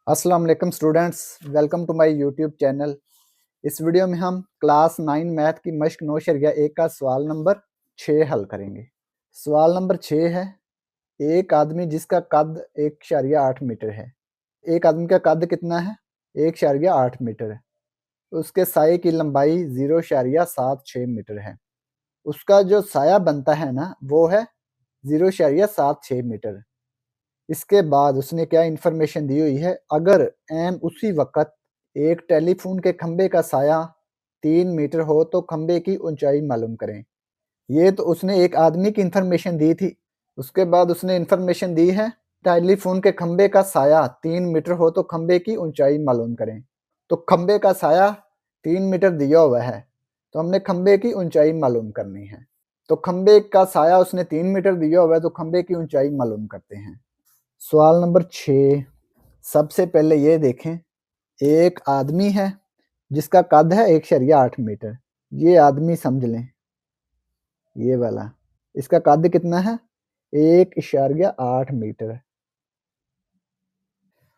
अस्सलाम वालेकुम students, welcome to my YouTube channel. इस वीडियो में हम क्लास 9 मैथ की मश्क 9/1 का सवाल नंबर 6 हल करेंगे। सवाल नंबर 6 है, एक आदमी जिसका कद 1.8 मीटर है। एक आदमी का कद कितना है? 1.8 मीटर है। उसके साये की लंबाई 0.76 मीटर है। उसका जो साया बनता है ना, वो है 0.76 मीटर। इसके बाद उसने क्या इन्फॉर्मेशन दी हुई है, अगर एम उसी वक्त एक टेलीफोन के खंबे का साया 3 मीटर हो तो खंबे की ऊंचाई मालूम करें। ये तो उसने एक आदमी की इन्फॉर्मेशन दी थी। उसके बाद उसने इन्फॉर्मेशन दी है टेलीफोन के खंबे का साया 3 मीटर हो तो खंबे की ऊंचाई मालूम करें। तो खंबे का साया 3 मीटर दिया हुआ है, तो हमने खंबे की ऊंचाई मालूम करनी है। तो खंबे का साया उसने 3 मीटर दिया हुआ है, तो खंबे की ऊंचाई मालूम करते हैं। सवाल नंबर 6, सबसे पहले ये देखें, एक आदमी है जिसका कद है 1.8 मीटर। ये आदमी समझ लें, ये वाला, इसका कद कितना है? 1.8 मीटर।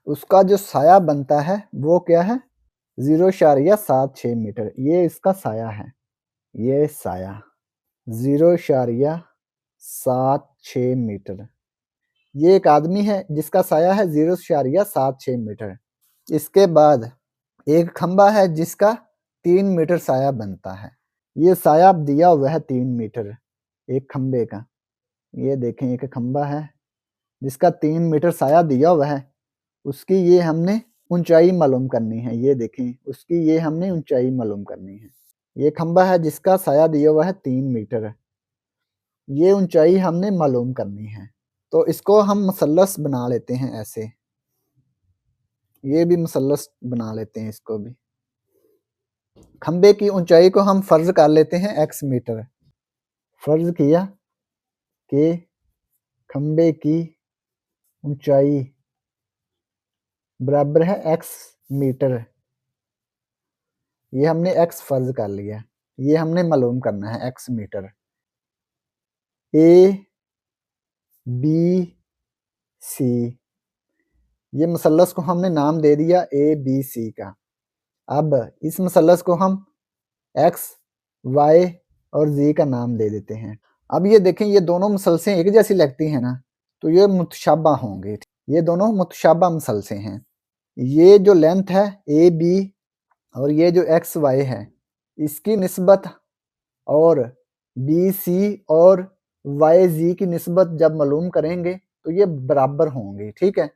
उसका जो साया बनता है वो क्या है? 0.76 मीटर। ये इसका साया है, ये साया 0.76 मीटर। ये एक आदमी है जिसका साया है 0.76 मीटर। इसके बाद एक खंबा है जिसका 3 मीटर साया बनता है। ये साया दिया हुआ है 3 मीटर एक खंबे का। ये देखें, एक खंबा है जिसका 3 मीटर साया दिया हुआ है, उसकी ये हमने ऊंचाई मालूम करनी है। ये देखें, उसकी ये हमने ऊंचाई मालूम करनी है। ये खंबा है जिसका साया दिया हुआ है 3 मीटर, ये ऊंचाई हमने मालूम करनी है। तो इसको हम मुसल्लस बना लेते हैं ऐसे, ये भी मुसल्लस बना लेते हैं इसको भी। खंबे की ऊंचाई को हम फर्ज कर लेते हैं x मीटर। फर्ज किया कि खंबे की ऊंचाई बराबर है x मीटर। ये हमने x फर्ज कर लिया, ये हमने मालूम करना है x metre. A B C, ये मुसल्लस को हमने नाम दे दिया ए बी सी का। अब इस मुसल्लस को हम x y और z का नाम दे देते हैं। अब ये देखें, ये दोनों मुसल्सें एक जैसी लगती हैं ना, तो ये मुतशाबा होंगे। ये दोनों मुतशाबा मुसल्सें हैं। ये जो लेंथ है ए बी और ये जो एक्स वाई है, इसकी निस्बत और बी सी और वाई जी की निस्बत जब मालूम करेंगे तो ये बराबर होंगे। ठीक है,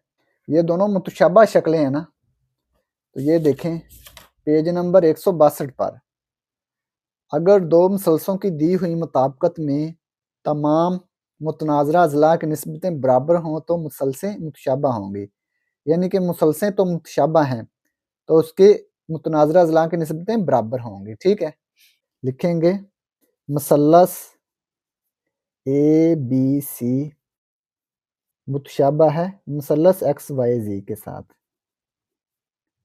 ये दोनों मुतशाबा शक्लें हैं ना। तो ये देखें पेज नंबर 162 पर, अगर दो मुसल्सों की दी हुई मुताबिकत में तमाम मुतनाज़रा अज़ला की निस्बतें बराबर हों तो मुसल्सें मुतशाबा होंगी। यानी कि मुसल्सें तो मुतशाबा हैं, तो उसके मुतनाज़रा अज़ला की निस्बतें बराबर होंगी। ठीक है, लिखेंगे मुसल्लस ए बी सी मुतशाबा है मुसल्लस एक्स वाई जी के साथ।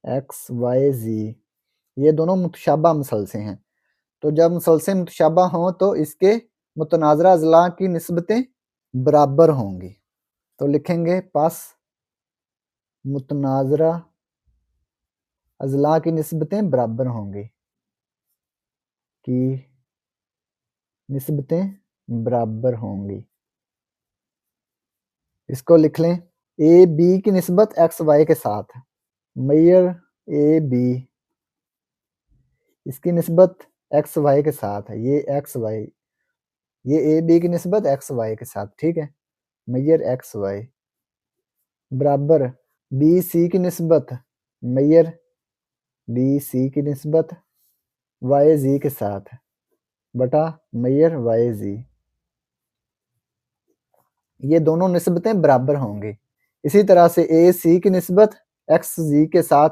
एक्स वाई जी ये दोनों मुतशाबा मुसल्से हैं। तो जब मुसल्से मुतशाबा हों तो इसके मुतनाज़रा अज़ला की निस्बतें बराबर होंगी। तो लिखेंगे पास मुतनाज़रा अज़ला की निस्बतें बराबर होंगी, की निस्बतें बराबर होंगी। इसको लिख लें ए बी की निस्बत एक्स वाई के साथ। मैयर ए बी, इसकी निस्बत एक्स वाई के साथ है। ये एक्स वाई, ये ए बी की निस्बत एक्स वाई के साथ। ठीक है, मैयर एक्स वाई बराबर बी सी की निस्बत मैयर बी सी की निस्बत वाई जी के साथ बटा मैयर वाई जी। ये दोनों निस्बतें बराबर होंगी। इसी तरह से ए सी की निस्बत एक्स जी के साथ,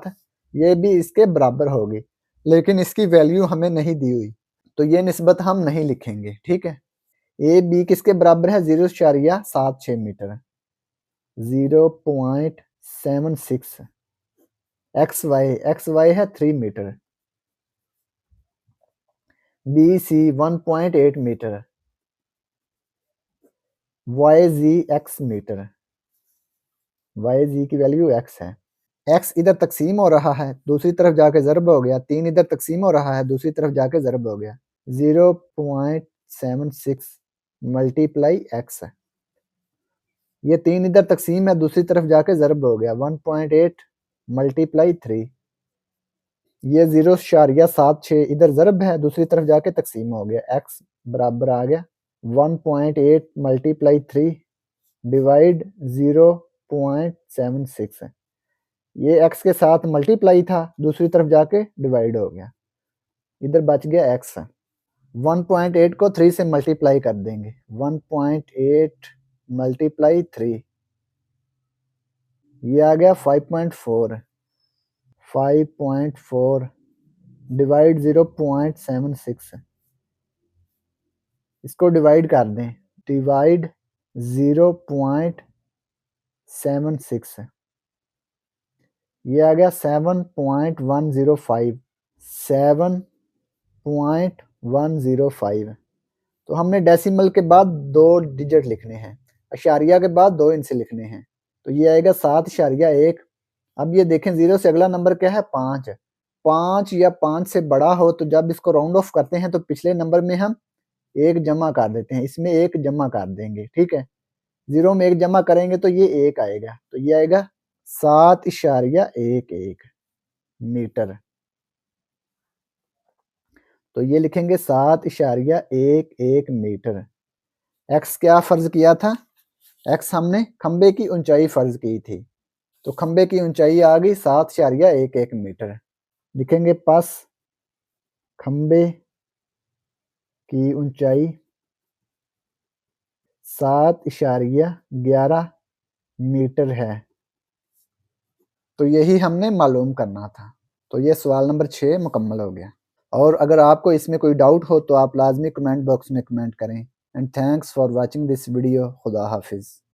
ये भी इसके बराबर होगी, लेकिन इसकी वैल्यू हमें नहीं दी हुई, तो ये निस्बत हम नहीं लिखेंगे। ठीक है, ए बी किसके बराबर है? 0.76 मीटर, 0.76। एक्स वाई है 3 metre, B C 1.8 metre, Y G X metre, Y G की वैल्यू एक्स है। x इधर तकसीम हो रहा है, दूसरी तरफ जाके ज़रब हो गया, 3 इधर तकसीम हो रहा है, दूसरी तरफ जाके ज़रब हो गया। 0.76 मल्टीप्लाई x है। ये 3 इधर तकसीम है, दूसरी तरफ जाके ज़रब हो गया। 1.8 मल्टीप्लाई 3। ये 0.76 इधर ज़रब है, दूसरी तरफ जाके तकसीम हो गया। x बराबर आ गया 1.8 मल्टीप्लाई 3 डिवाइड 0.76 है। ये x के साथ मल्टीप्लाई था, दूसरी तरफ जाके डिवाइड हो गया, इधर बच गया x है। 1.8 को 3 से मल्टीप्लाई कर देंगे। 1.8 मल्टीप्लाई 3, ये आ गया 5.4। 5.4 डिवाइड 0.76 है, इसको डिवाइड कर दें। डिवाइड 0.76 है, ये आ गया 7.105। 7.105। तो हमने डेसिमल के बाद 2 डिजिट लिखने हैं, अशारिया के बाद 2 इनसे लिखने हैं। तो ये आएगा 7.1। अब ये देखें 0 से अगला नंबर क्या है 5। 5 या 5 से बड़ा हो तो जब इसको राउंड ऑफ करते हैं तो पिछले नंबर में हम 1 जमा कर देते हैं, इसमें 1 जमा कर देंगे, ठीक है। 0 में 1 जमा करेंगे तो ये 1 आएगा, तो ये आएगा 7.11 मीटर। तो ये लिखेंगे 7.11 मीटर। x क्या फर्ज किया था? x हमने खंबे की ऊंचाई फर्ज की थी, तो खंबे की ऊंचाई आ गई 7.11 मीटर। लिखेंगे पास खंबे की ऊंचाई 7.11 मीटर है। तो यही हमने मालूम करना था। तो ये सवाल नंबर 6 मुकम्मल हो गया। और अगर आपको इसमें कोई डाउट हो तो आप लाजमी कमेंट बॉक्स में कमेंट करें। And thanks for watching this video. खुदा हाफिज़।